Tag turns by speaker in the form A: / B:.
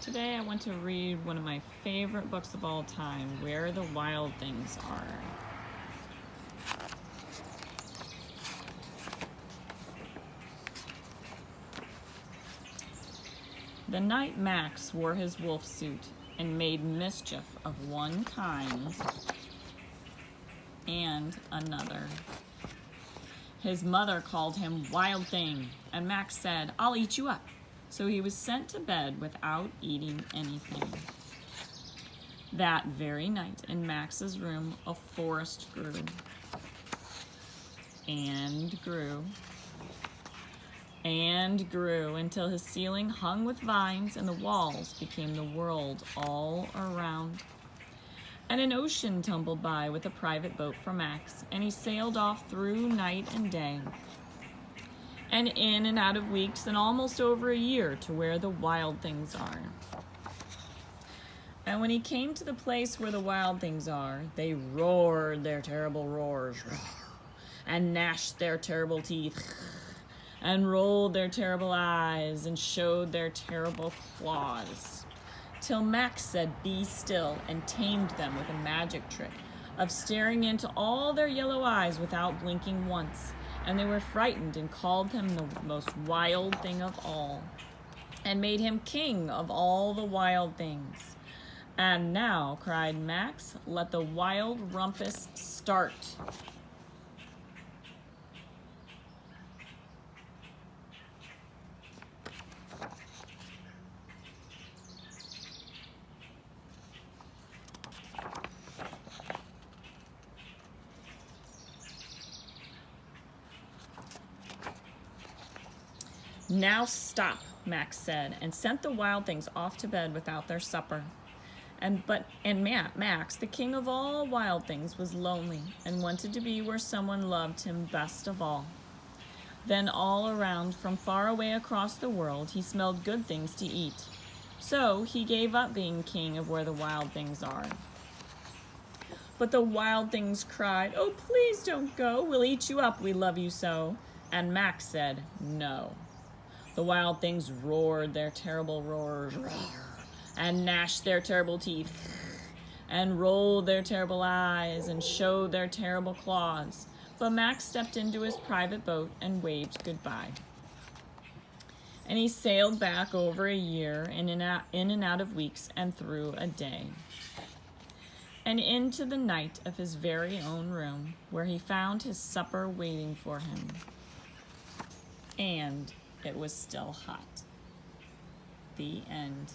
A: Today I want to read one of my favorite books of all time, Where the Wild Things Are. The night Max wore his wolf suit and made mischief of one kind and another. His mother called him Wild Thing, and Max said, "I'll eat you up." So he was sent to bed without eating anything. That very night in Max's room, a forest grew and grew and grew until his ceiling hung with vines and the walls became the world all around. And an ocean tumbled by with a private boat for Max, and he sailed off through night and day, and in and out of weeks and almost over a year to where the wild things are. And when he came to the place where the wild things are, they roared their terrible roars, and gnashed their terrible teeth, and rolled their terrible eyes, and showed their terrible claws, till Max said, "Be still," and tamed them with a magic trick of staring into all their yellow eyes without blinking once. And they were frightened and called him the most wild thing of all, and made him king of all the wild things. "And now," cried Max, "let the wild rumpus start." "Now stop," Max said, and sent the wild things off to bed without their supper. Max, the king of all wild things, was lonely and wanted to be where someone loved him best of all. Then all around, from far away across the world, he smelled good things to eat. So he gave up being king of where the wild things are. But the wild things cried, "Oh, please don't go. We'll eat you up. We love you so." And Max said, "No." The wild things roared their terrible roars, and gnashed their terrible teeth, and rolled their terrible eyes, and showed their terrible claws. But Max stepped into his private boat and waved goodbye. And he sailed back over a year, in and out of weeks, and through a day, and into the night of his very own room, where he found his supper waiting for him. And it was still hot. The end.